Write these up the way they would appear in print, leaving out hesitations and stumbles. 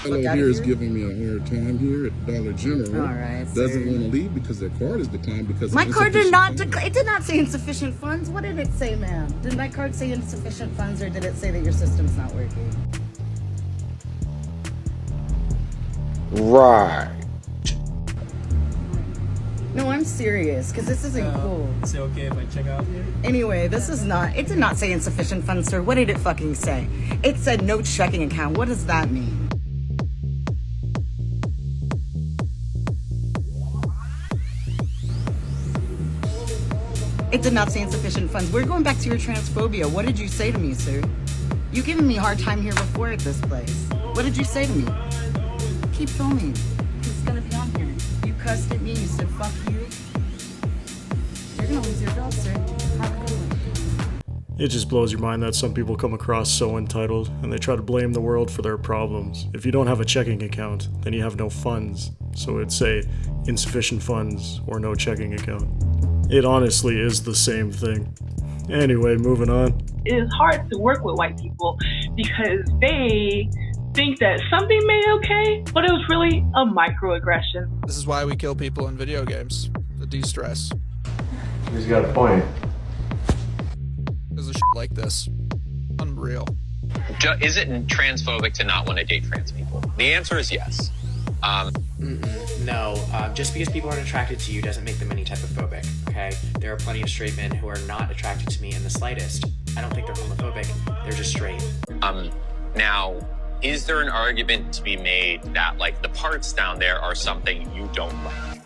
Fellow here is giving me a hard time here at Dollar General. All right. Doesn't want to leave because their card is declined because my card did not decline. It did not say insufficient funds. What did it say, ma'am? Did my card say insufficient funds, or did it say that your system's not working? Right. No, I'm serious, because this isn't cool. Is it okay if I check out here? Anyway, this is not, it did not say insufficient funds, sir. What did it fucking say? It said no checking account. What does that mean? It did not say insufficient funds. We're going back to your transphobia. What did you say to me, sir? You given me a hard time here before at this place. What did you say to me? Keep filming. It's gonna be on here. You cussed at me. You said fuck you. You're gonna lose your job, sir. Have a good one. It just blows your mind that some people come across so entitled, and they try to blame the world for their problems. If you don't have a checking account, then you have no funds. So it'd say insufficient funds or no checking account. It honestly is the same thing. Anyway, moving on. It is hard to work with white people because they think that something made it okay, but it was really a microaggression. This is why we kill people in video games, to de-stress. He's got a point. There's a shit like this. Unreal. Is it transphobic to not want to date trans people? The answer is yes. No, just because people aren't attracted to you doesn't make them any type of phobic, okay? There are plenty of straight men who are not attracted to me in the slightest. I don't think they're homophobic, they're just straight. Now, is there an argument to be made that, like, the parts down there are something you don't like?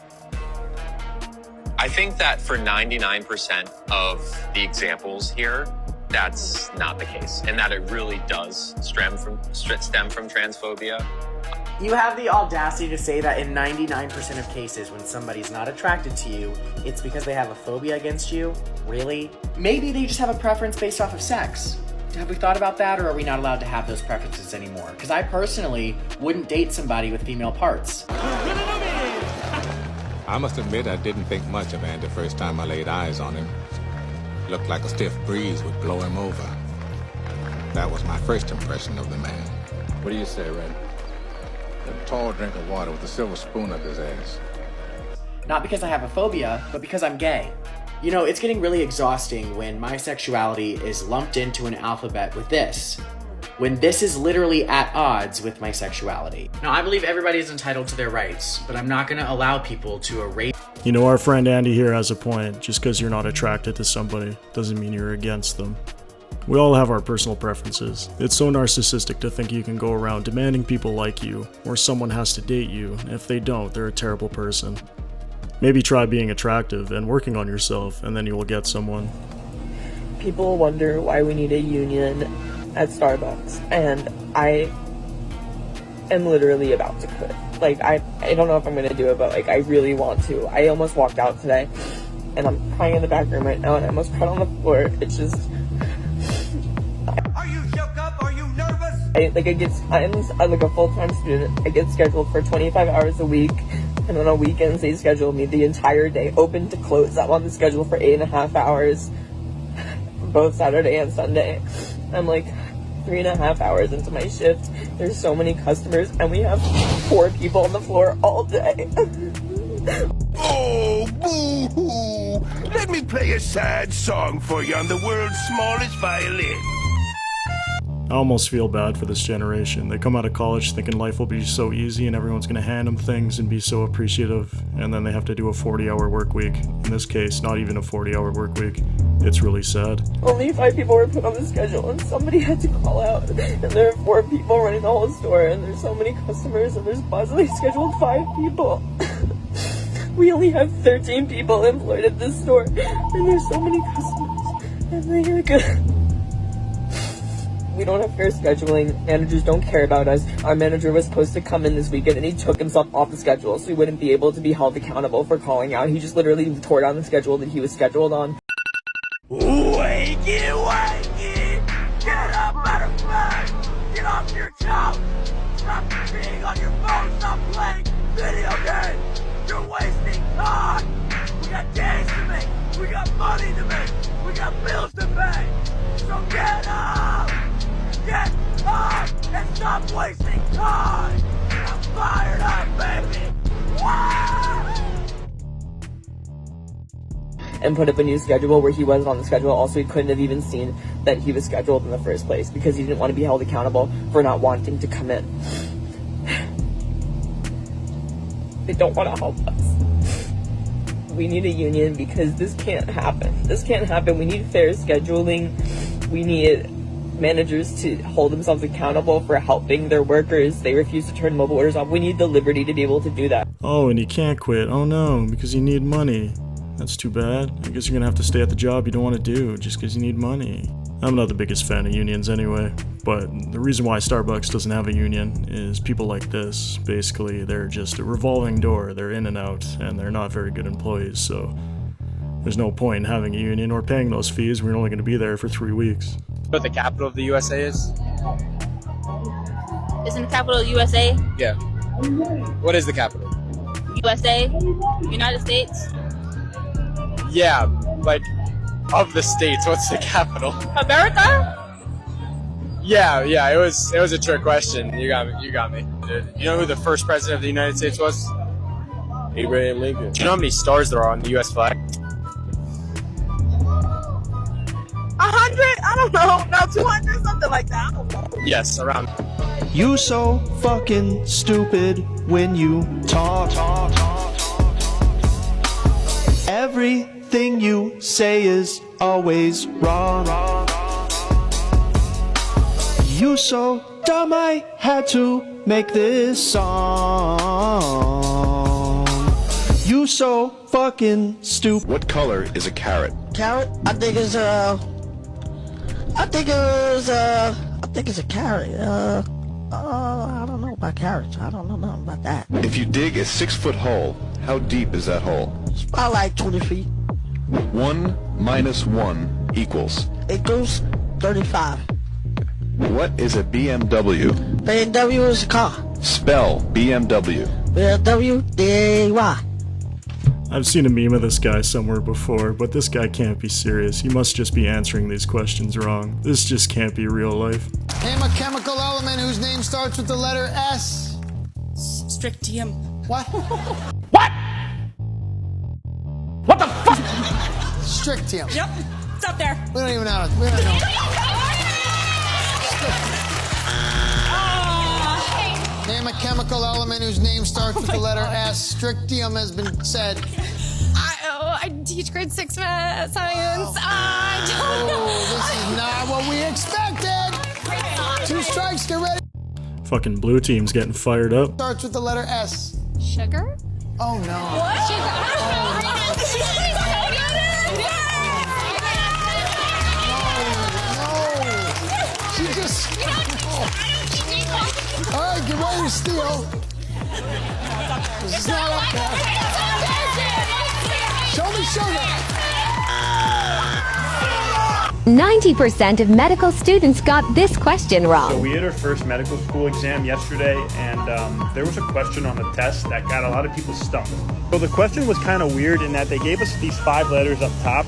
I think that for 99% of the examples here, that's not the case, and that it really does stem from transphobia. You have the audacity to say that in 99% of cases when somebody's not attracted to you, it's because they have a phobia against you? Really? Maybe they just have a preference based off of sex. Have we thought about that, or are we not allowed to have those preferences anymore? Because I personally wouldn't date somebody with female parts. I must admit I didn't think much of Andy the first time I laid eyes on him. Looked like a stiff breeze would blow him over. That was my first impression of the man. What do you say, Red? A tall drink of water with a silver spoon up his ass. Not because I have a phobia, but because I'm gay. You know, it's getting really exhausting when my sexuality is lumped into an alphabet with this, when this is literally at odds with my sexuality. Now, I believe everybody is entitled to their rights, but I'm not gonna allow people to erase. You know, our friend Andy here has a point. Just because you're not attracted to somebody doesn't mean you're against them. We all have our personal preferences. It's so narcissistic to think you can go around demanding people like you, or someone has to date you, and if they don't, they're a terrible person. Maybe try being attractive and working on yourself, and then you will get someone. People wonder why we need a union at Starbucks, and I am literally about to quit. Like, I don't know if I'm gonna do it, but like, I really want to. I almost walked out today, and I'm crying in the back room right now, and I almost cried on the floor. It's just... Are you shook up? Are you nervous? I'm like a full-time student. I get scheduled for 25 hours a week, and on the weekends they schedule me the entire day, open to close. I'm on the schedule for 8.5 hours, both Saturday and Sunday. I'm like 3.5 hours into my shift. There's so many customers, and we have 4 people on the floor all day. Oh, boo-hoo! Let me play a sad song for you on the world's smallest violin. I almost feel bad for this generation. They come out of college thinking life will be so easy and everyone's gonna hand them things and be so appreciative, and then they have to do a 40-hour work week. In this case, not even a 40-hour work week. It's really sad. Only 5 people were put on the schedule, and somebody had to call out. And there are 4 people running the whole store, and there's so many customers, and there's possibly scheduled 5 people. We only have 13 people employed at this store, and there's so many customers, and they're good. We don't have fair scheduling. Managers don't care about us. Our manager was supposed to come in this weekend, and he took himself off the schedule, so he wouldn't be able to be held accountable for calling out. He just literally tore down the schedule that he was scheduled on. Wakey, wakey! Get up out of bed! Get off your couch! Stop being on your phone! Stop playing video games! You're wasting time! We got days to make! We got money to make! We got bills to pay! So get up! Get up! And stop wasting time! fired up, baby! And put up a new schedule where he wasn't on the schedule. Also, he couldn't have even seen that he was scheduled in the first place because he didn't want to be held accountable for not wanting to come in. They don't want to help us. We need a union because this can't happen. This can't happen. We need fair scheduling. We need managers to hold themselves accountable for helping their workers. They refuse to turn mobile orders off. We need the liberty to be able to do that. Oh, and you can't quit. Oh no, because you need money. That's too bad. I guess you're gonna have to stay at the job you don't want to do just because you need money. I'm not the biggest fan of unions anyway, but the reason why Starbucks doesn't have a union is people like this. Basically, they're just a revolving door. They're in and out, and they're not very good employees, so there's no point in having a union or paying those fees. We're only gonna be there for 3 weeks. What the capital of the USA is? Isn't the capital USA? Yeah. What is the capital? USA? United States? Yeah, like, of the states, what's the capital? America? Yeah, it was a trick question. You got me. You know who the first president of the United States was? Abraham Lincoln. Do you know how many stars there are on the US flag? 100? I don't know. No, 200? Something like that. I don't know. Yes, around. You so fucking stupid when you talk. Everything you say is always wrong. You so dumb I had to make this song. You so fucking stupid. What color is a carrot? Carrot? I think it's a carrot. I don't know about carrots. I don't know nothing about that. If you dig a 6-foot hole, how deep is that hole? It's about like 20 feet. 1 minus 1 equals? It goes 35. What is a BMW? BMW is a car. Spell BMW. BMW, D-A-Y. I've seen a meme of this guy somewhere before, but this guy can't be serious. He must just be answering these questions wrong. This just can't be real life. Name a chemical element whose name starts with the letter S. Strychnine. What? What? What the fuck? Strychnine. Yep. It's up there. We don't even know it. We don't know. Name a chemical element whose name starts with the letter S. Strychnine has been said. I teach grade 6 science. I don't know. This is not what we expected. 2 strikes, get ready. Fucking blue team's getting fired up. Starts with the letter S. Sugar? Oh no. What? Sugar. No. She just. All right, get ready to steal. This is not up there. Show me sugar. 90% of medical students got this question wrong. So we had our first medical school exam yesterday, and there was a question on the test that got a lot of people stumped. So the question was kind of weird in that they gave us these 5 letters up top,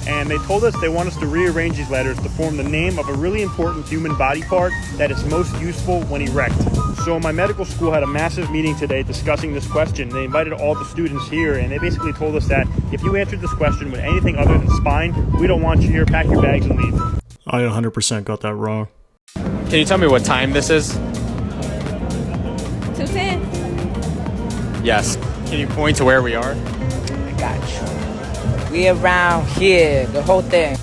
and they told us they want us to rearrange these letters to form the name of a really important human body part that is most useful when erect. So my medical school had a massive meeting today discussing this question. They invited all the students here, and they basically told us that if you answered this question with anything other than spine, we don't want you here, pack your bags and leave. I 100% got that wrong. Can you tell me what time this is? 2:10. Yes. Can you point to where we are? I got you. We around here, the whole thing.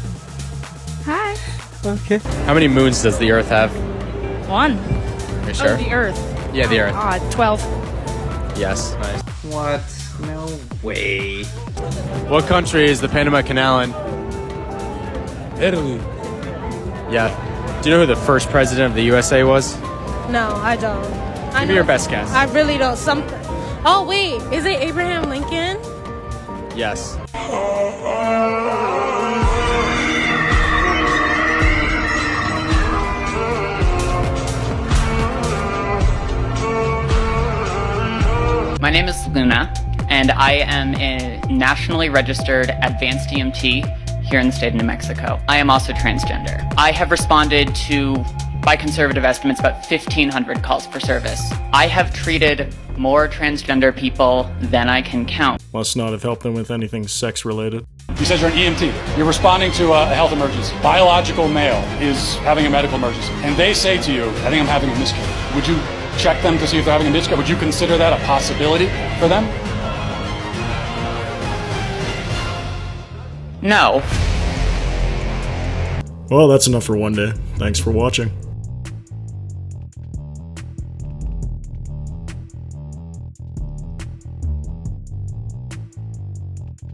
Hi. Okay. How many moons does the Earth have? 1. Are you sure? Oh, the Earth. Yeah, the Earth. 12. Yes. Nice. What? No way. What country is the Panama Canal in? Italy. Yeah. Do you know who the first president of the USA was? No, I don't. Give me your best guess. I really don't. Oh, wait. Is it Abraham Lincoln? Yes. My name is Luna, and I am a nationally registered advanced EMT here in the state of New Mexico. I am also transgender. I have responded to by conservative estimates, about 1,500 calls for service. I have treated more transgender people than I can count. Must not have helped them with anything sex-related. You said you're an EMT. You're responding to a health emergency. Biological male is having a medical emergency. And they say to you, I think I'm having a miscarriage. Would you check them to see if they're having a miscarriage? Would you consider that a possibility for them? No. Well, that's enough for one day. Thanks for watching.